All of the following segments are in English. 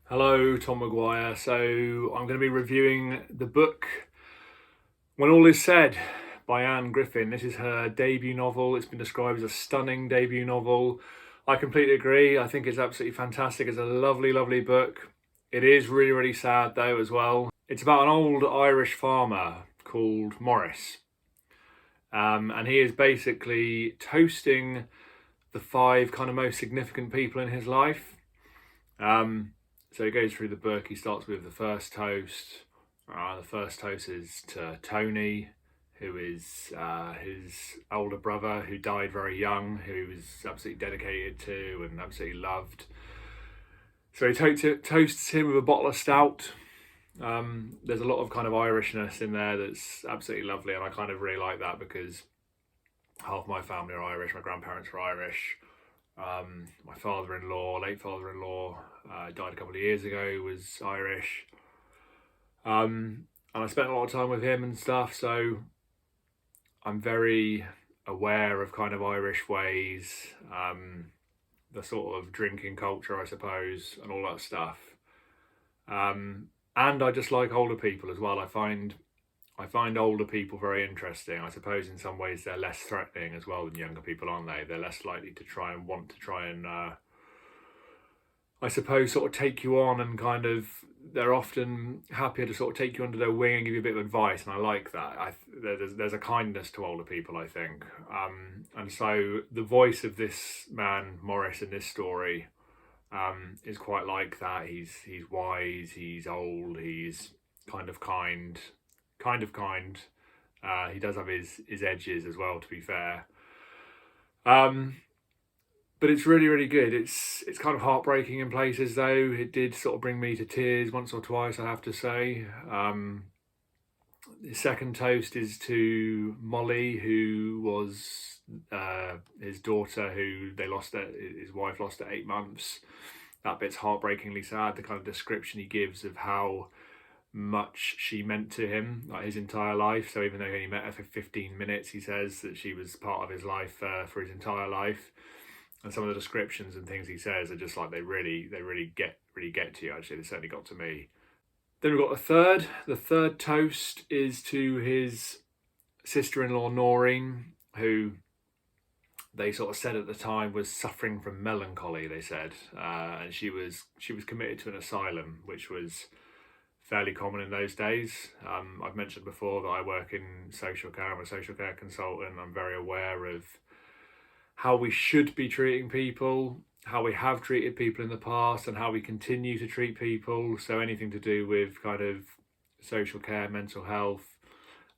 Hello, Tom Maguire. So I'm going to be reviewing the book When All Is Said by Griffin. This is her debut novel. It's been described as a stunning debut novel. I completely agree. I think it's absolutely fantastic. It's a lovely, lovely book. It is really, really sad though as well. It's about an old Irish farmer called Morris. And he is basically toasting the five kind of most significant people in his life. So he goes through the book. He starts with the first toast. The first toast is to Tony, who is his older brother who died very young, who he was absolutely dedicated to and absolutely loved. So he toasts him with a bottle of stout. There's a lot of kind of Irishness in there that's absolutely lovely, and I kind of really like that because half my family are Irish. My grandparents were Irish. My father-in-law, late father-in-law, died a couple of years ago, was Irish. And I spent a lot of time with him and stuff, so I'm very aware of kind of Irish ways, the sort of drinking culture, I suppose, and all that stuff. And I just like older people as well. I find older people very interesting. I suppose in some ways they're less threatening as well than younger people, aren't they? They're less likely to try and I suppose sort of take you on, and kind of they're often happier to sort of take you under their wing and give you a bit of advice, and I like that. There's a kindness to older people, I think, and so the voice of this man Morris in this story is quite like that. He's wise, he's old, he's kind of kind. He does have his edges as well, to be fair. But it's really, really good. It's kind of heartbreaking in places, though. It did sort of bring me to tears once or twice, I have to say. The second toast is to Molly, who was his daughter, who his wife lost at 8 months. That bit's heartbreakingly sad. The kind of description he gives of how much she meant to him, like his entire life. So even though he only met her for 15 minutes, he says that she was part of his life for his entire life. And some of the descriptions and things he says are just like they really get to you. Actually, they certainly got to me. Then we've got the third. The third toast is to his sister-in-law Noreen, who they sort of said at the time was suffering from melancholy. They said, and she was committed to an asylum, which was fairly common in those days. I've mentioned before that I work in social care. I'm a social care consultant. I'm very aware of how we should be treating people, how we have treated people in the past, and how we continue to treat people. So anything to do with kind of social care, mental health,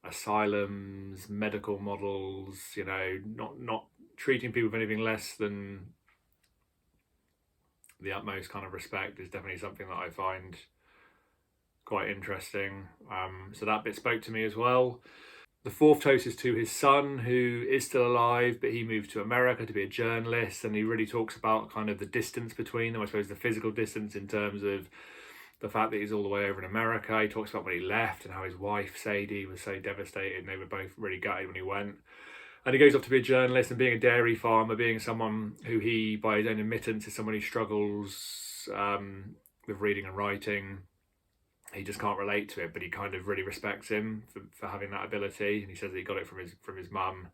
asylums, medical models, not treating people with anything less than the utmost kind of respect is definitely something that I find quite interesting. So that bit spoke to me as well. The fourth toast is to his son, who is still alive, but he moved to America to be a journalist, and he really talks about kind of the distance between them, I suppose the physical distance in terms of the fact that he's all the way over in America. He talks about when he left and how his wife, Sadie, was so devastated, and they were both really gutted when he went. And he goes off to be a journalist, and being a dairy farmer, being someone who he, by his own admittance, is someone who struggles with reading and writing. He just can't relate to it, but he kind of really respects him for having that ability, and he says that he got it from his mum.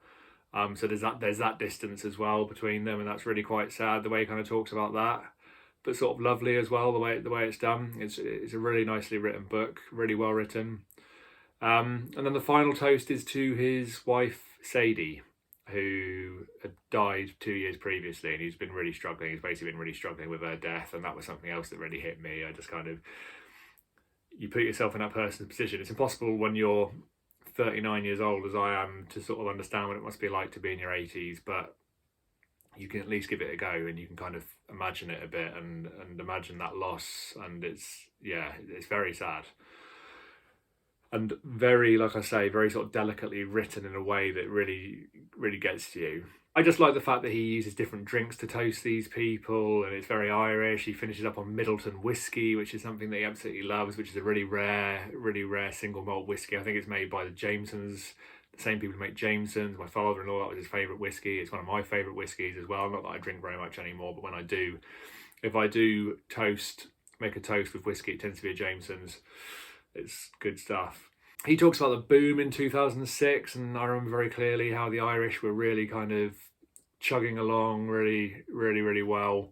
So there's that distance as well between them, and that's really quite sad the way he kind of talks about that, but sort of lovely as well the way it's done. It's a really nicely written book, really well written. And then the final toast is to his wife Sadie, who had died 2 years previously, and he's been really struggling. He's basically been really struggling with her death, and that was something else that really hit me. I just kind of, you put yourself in that person's position. It's impossible when you're 39 years old, as I am, to sort of understand what it must be like to be in your 80s, but you can at least give it a go, and you can kind of imagine it a bit and imagine that loss. And it's very sad. And very, like I say, very sort of delicately written in a way that really, really gets to you. I just like the fact that he uses different drinks to toast these people, and it's very Irish. He finishes up on Middleton whiskey, which is something that he absolutely loves, which is a really rare single malt whiskey. I think it's made by the Jamesons, the same people who make Jamesons. My father-in-law, that was his favourite whiskey. It's one of my favourite whiskies as well. Not that I drink very much anymore, but when I do, if I do toast make a toast with whiskey. It tends to be a Jameson's. It's good stuff. He talks about the boom in 2006, and I remember very clearly how the Irish were really kind of chugging along really well,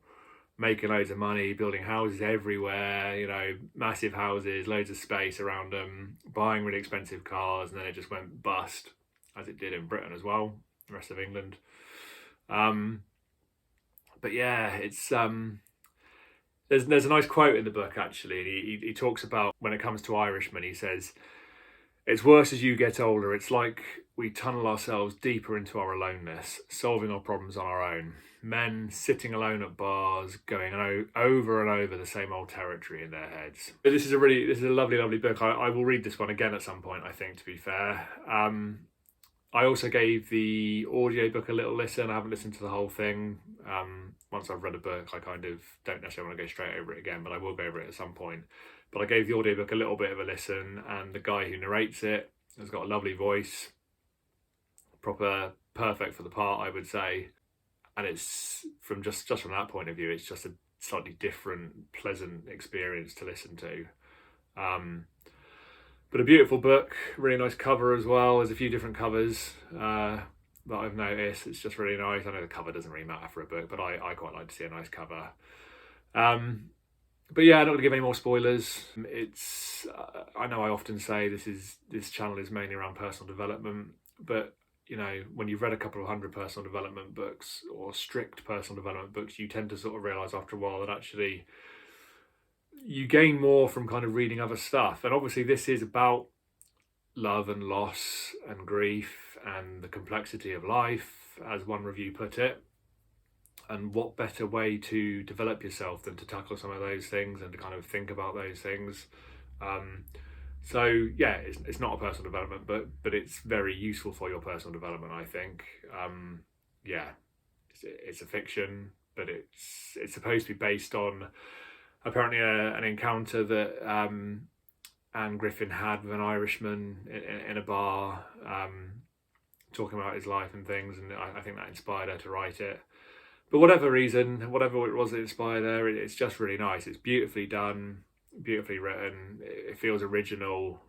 making loads of money, building houses everywhere, you know, massive houses, loads of space around them, buying really expensive cars, and then it just went bust, as it did in Britain as well, the rest of England. But yeah, it's there's a nice quote in the book actually. He talks about when it comes to Irishmen, he says, "It's worse as you get older. It's like we tunnel ourselves deeper into our aloneness, solving our problems on our own. Men sitting alone at bars, going over and over the same old territory in their heads." This is a lovely book. I will read this one again at some point, I think, to be fair. I also gave the audiobook a little listen. I haven't listened to the whole thing. Once I've read a book, I kind of don't necessarily want to go straight over it again, but I will go over it at some point. But I gave the audiobook a little bit of a listen, and the guy who narrates it has got a lovely voice, perfect for the part, I would say. And it's from just from that point of view, it's just a slightly different, pleasant experience to listen to. But a beautiful book, really nice cover as well. There's a few different covers that I've noticed. It's just really nice. I know the cover doesn't really matter for a book, but I quite like to see a nice cover. But yeah, I'm not going to give any more spoilers. It's I know I often say this channel is mainly around personal development, but you know, when you've read a couple of hundred personal development books or strict personal development books, you tend to sort of realise after a while that actually you gain more from kind of reading other stuff. And obviously this is about love and loss and grief and the complexity of life, as one review put it. And what better way to develop yourself than to tackle some of those things and to kind of think about those things. So yeah, it's not a personal development, but it's very useful for your personal development, I think. Yeah, it's a fiction, but it's supposed to be based on apparently an encounter that Anne Griffin had with an Irishman in a bar, talking about his life and things, and I think that inspired her to write it. But whatever reason, whatever it was that inspired her, it's just really nice. It's beautifully done, beautifully written. It feels original.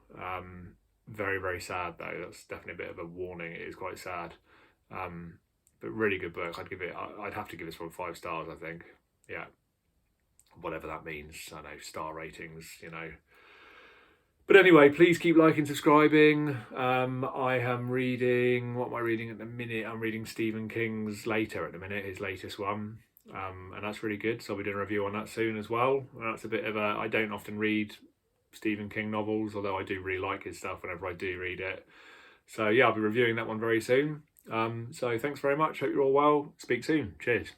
Very, very sad though. That's definitely a bit of a warning. It is quite sad. But really good book. I'd have to give this one 5 stars, I think. Yeah. Whatever that means. I know, star ratings, you know. But anyway, please keep liking, subscribing. I am reading, what am I reading at the minute? I'm reading Stephen King's Later at the minute, his latest one. And that's really good. So I'll be doing a review on that soon as well. And that's a bit of I don't often read Stephen King novels, although I do really like his stuff whenever I do read it. So yeah, I'll be reviewing that one very soon. So thanks very much. Hope you're all well. Speak soon. Cheers.